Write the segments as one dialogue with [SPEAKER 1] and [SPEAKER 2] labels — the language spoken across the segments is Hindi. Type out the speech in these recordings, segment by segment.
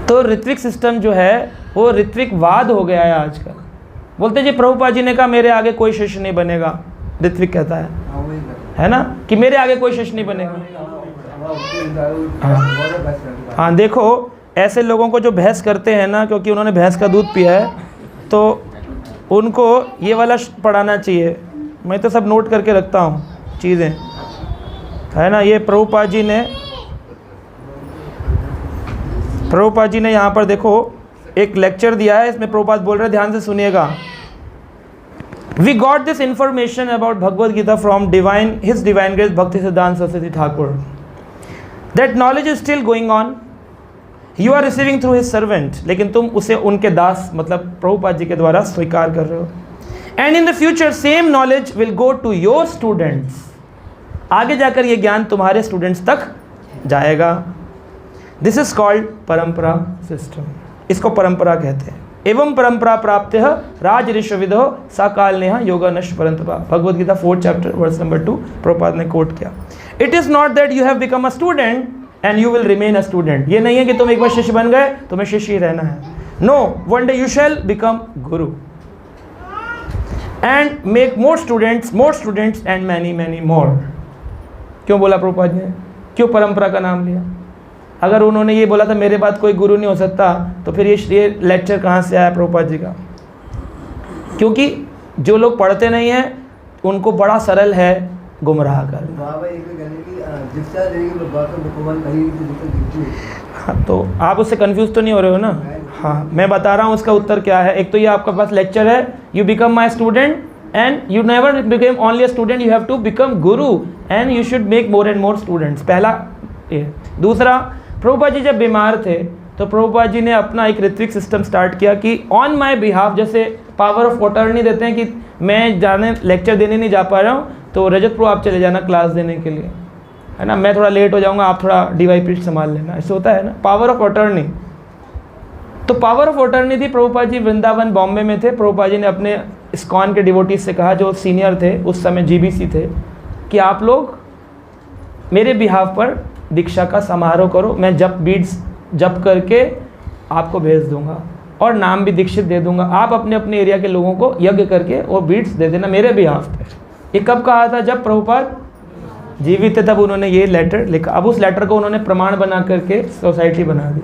[SPEAKER 1] तो ऋत्विक सिस्टम जो है वो ऋत्विकवाद हो गया है आजकल। बोलते जी प्रभुपाद जी ने कहा मेरे आगे कोई शिष्य नहीं बनेगा, ऋत्विक कहता है ना, कि मेरे आगे कोई शिष्य नहीं बनेगा। हाँ देखो ऐसे लोगों को जो बहस करते हैं ना, क्योंकि उन्होंने भैंस का दूध पिया है, तो उनको ये वाला पढ़ाना चाहिए। मैं तो सब नोट करके रखता हूँ चीज़ें, है ना। ये प्रभुपाद जी ने यहाँ पर देखो एक लेक्चर दिया है, इसमें प्रभुपाद बोल रहे हैं, ध्यान से सुनिएगा। We got this information about Bhagavad Gita from His Divine Grace Bhaktisiddhanta Saraswati Thakur. That knowledge is still going on. You are receiving through his servant, लेकिन तुम उसे उनके दास मतलब प्रभुपाद जी के द्वारा स्वीकार कर रहे हो। And in the future same knowledge will go to your students. आगे जाकर ये ज्ञान तुम्हारे स्टूडेंट्स तक जाएगा। This is called परंपरा सिस्टम, इसको परंपरा कहते हैं। एवं परंपरा प्राप्त राज ऋषविदो Sakal Neha yoga नश परंतपा, Bhagavad Gita 4th chapter verse number 2 Prabhupada ने कोट किया। It is not that you have become a student and you will remain a student, ये नहीं है कि तुम एक बार शिष्य बन गए तुम्हें शिष्य ही रहना है। No, one day you shall become guru and make more students and many many more. क्यों बोला प्रभुपाद ने, क्यों परंपरा का नाम लिया? अगर उन्होंने ये बोला था मेरे बाद कोई गुरु नहीं हो सकता, तो फिर ये लेक्चर कहाँ से आया प्रभुपाद जी का? क्योंकि जो लोग पढ़ते नहीं हैं उनको बड़ा सरल है गुमराह करना। हाँ, तो आप उससे कंफ्यूज तो नहीं हो रहे हो ना? हाँ, मैं बता रहा हूँ उसका उत्तर क्या है। एक तो ये आपका पास लेक्चर है, you become my student and you never become only a student, you have to become guru and you should make more and more students. पहला ये। दूसरा, प्रभुपाद जी जब बीमार थे तो प्रभुपाद जी ने अपना एक ऋत्विक सिस्टम स्टार्ट किया कि ऑन माई बिहाफ, जैसे पावर ऑफ अटॉर्नी देते हैं कि मैं जाने लेक्चर देने नहीं जा पा रहा हूँ तो रजत प्रभु आप चले जाना क्लास देने के लिए, है ना, मैं थोड़ा लेट हो जाऊँगा, आप थोड़ा DYP संभाल लेना, ऐसे होता है ना, पावर ऑफ अटॉर्नी। तो पावर ऑफ अटॉर्नी थी। प्रभुपाद जी वृंदावन बॉम्बे में थे। प्रभुपाद जी ने अपने इस्कॉन के डिवोटीज से कहा, जो सीनियर थे उस समय GBC थे, कि आप लोग मेरे बिहाफ पर दीक्षा का समारोह करो, मैं बीड्स जप करके आपको भेज दूंगा और नाम भी दीक्षित दे दूंगा, आप अपने अपने एरिया के लोगों को यज्ञ करके वो बीड्स दे देना मेरे बिहाफ पे। ये कब कहा था? जब प्रभुपाद जीवित थे तब उन्होंने ये लेटर लिखा। अब उस लेटर को उन्होंने प्रमाण बना करके सोसाइटी बना दी।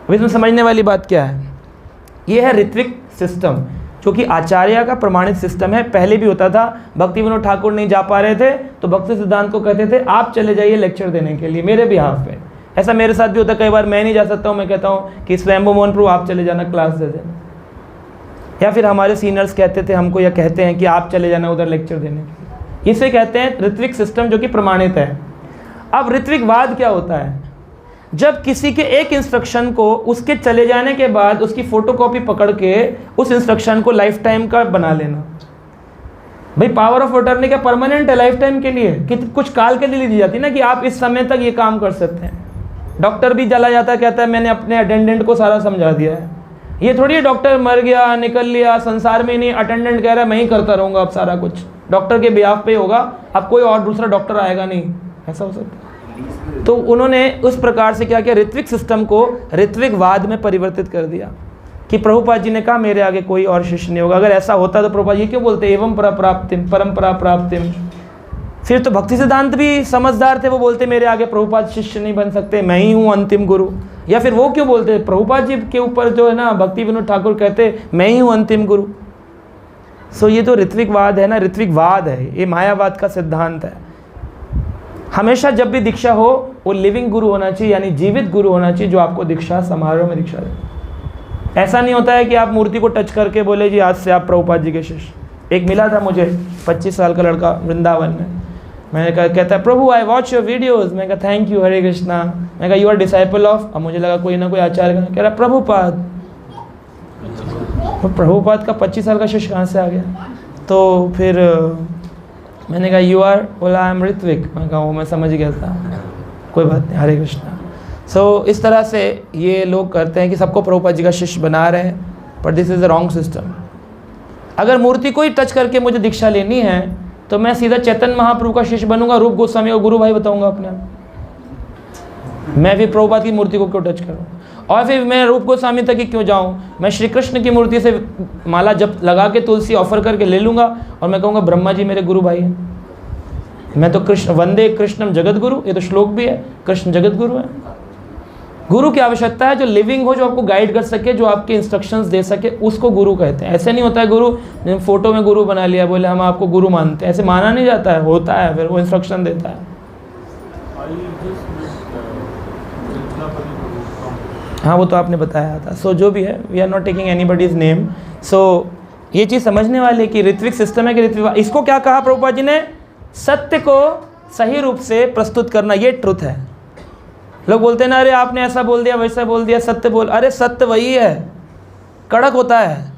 [SPEAKER 1] अब इसमें समझने वाली बात क्या है? ये है ऋत्विक सिस्टम, जो कि आचार्य का प्रमाणित सिस्टम है। पहले भी होता था, भक्ति विनोद ठाकुर नहीं जा पा रहे थे तो भक्ति सिद्धांत को कहते थे आप चले जाइए लेक्चर देने के लिए मेरे बिहाफ पे। ऐसा मेरे साथ भी होता है, कई बार मैं नहीं जा सकता हूँ, मैं कहता हूँ कि स्वयंभू मोहन प्रभु आप चले जाना क्लास दे देना, या फिर हमारे सीनियर्स कहते थे हमको या कहते हैं कि आप चले जाना उधर लेक्चर देने के लिए। इसे कहते हैं ऋत्विक सिस्टम, जो कि प्रमाणित है। अब ऋत्विकवाद क्या होता है? जब किसी के एक इंस्ट्रक्शन को उसके चले जाने के बाद उसकी फोटोकॉपी पकड़ के उस इंस्ट्रक्शन को लाइफ टाइम का बना लेना। भाई पावर ऑफ अटॉर्नी क्या परमानेंट है लाइफ टाइम के लिए? कि कुछ काल के लिए दी जाती है ना, कि आप इस समय तक ये काम कर सकते हैं। डॉक्टर भी चला जाता है, कहता है मैंने अपने अटेंडेंट को सारा समझा दिया है। ये थोड़ी डॉक्टर मर गया निकल लिया संसार में, नहीं, अटेंडेंट कह रहा है मैं ही करता रहूँगा अब सारा कुछ, डॉक्टर के बिहाफ पे होगा, अब कोई और दूसरा डॉक्टर आएगा नहीं, ऐसा हो सकता है। तो उन्होंने उस प्रकार से क्या किया, ऋत्विक सिस्टम को ऋत्विकवाद में परिवर्तित कर दिया कि प्रभुपाद जी ने कहा मेरे आगे कोई और शिष्य नहीं होगा। अगर ऐसा होता तो प्रभुपाद जी क्यों बोलते एवं परंपरा प्राप्तिम? फिर तो भक्ति सिद्धांत भी समझदार थे, वो बोलते मेरे आगे प्रभुपाद शिष्य नहीं बन सकते, मैं ही हूँ अंतिम गुरु। या फिर वो क्यों बोलते प्रभुपाद जी के ऊपर जो है ना भक्ति विनोद ठाकुर कहते मैं ही हूँ अंतिम गुरु। सो ये तो ऋत्विकवाद है ना, ऋत्विकवाद है, ये मायावाद का सिद्धांत है। हमेशा जब भी दीक्षा हो वो लिविंग गुरु होना चाहिए, यानी जीवित गुरु होना चाहिए, जो आपको दीक्षा समारोह में दीक्षा दे। ऐसा नहीं होता है कि आप मूर्ति को टच करके बोले जी आज से आप प्रभुपाद जी के शिष्य। एक मिला था मुझे 25 साल का लड़का वृंदावन में, मैंने कहा, कहता है प्रभु आई वॉच योर वीडियोज़। मैं कहा थैंक यू हरे कृष्णा। मैं कहा यू आर डिसाइपल ऑफ, अब मुझे लगा कोई ना कोई आचार्य का, कह रहा प्रभुपाद। तो प्रभुपाद का 25 साल का शिष्य कहाँ से आ गया? तो फिर मैंने कहा यू आर, बोला आई एम ऋत्विक। मैं कहा वो मैं समझ गया था, कोई बात नहीं, हरे कृष्णा। सो इस तरह से ये लोग करते हैं कि सबको प्रभुपाद जी का शिष्य बना रहे हैं, पर this is a wrong system. अगर मूर्ति को ही टच करके मुझे दीक्षा लेनी है तो मैं सीधा चैतन्य महाप्रभु का शिष्य बनूंगा, रूप गोस्वामी को गुरु भाई बताऊंगा अपने। मैं भी प्रभुपाद की मूर्ति को क्यों टच करूँ? और फिर मैं रूप गोस्वामी तक ही क्यों जाऊँ, मैं श्री कृष्ण की मूर्ति से माला जब लगा के तुलसी ऑफर करके ले लूँगा और मैं कहूँगा ब्रह्मा जी मेरे गुरु भाई हैं। मैं तो कृष्ण वंदे कृष्णम जगत गुरु, ये तो श्लोक भी है, कृष्ण जगत गुरु है। गुरु की आवश्यकता है जो लिविंग हो, जो आपको गाइड कर सके, जो आपके इंस्ट्रक्शंस दे सके, उसको गुरु कहते हैं। ऐसे नहीं होता है गुरु फोटो में गुरु बना लिया, बोले हम आपको गुरु मानते हैं, ऐसे माना नहीं जाता है। होता है फिर वो इंस्ट्रक्शन देता है। हाँ वो तो आपने बताया था। सो जो भी है, we are not taking anybody's name. So ये चीज़ समझने वाले कि ऋत्विक सिस्टम है कि ऋत्विक, इसको क्या कहा प्रभुपाद जी ने, सत्य को सही रूप से प्रस्तुत करना, ये ट्रुथ है। लोग बोलते हैं ना, अरे आपने ऐसा बोल दिया वैसा बोल दिया, सत्य बोल, अरे सत्य वही है, कड़क होता है।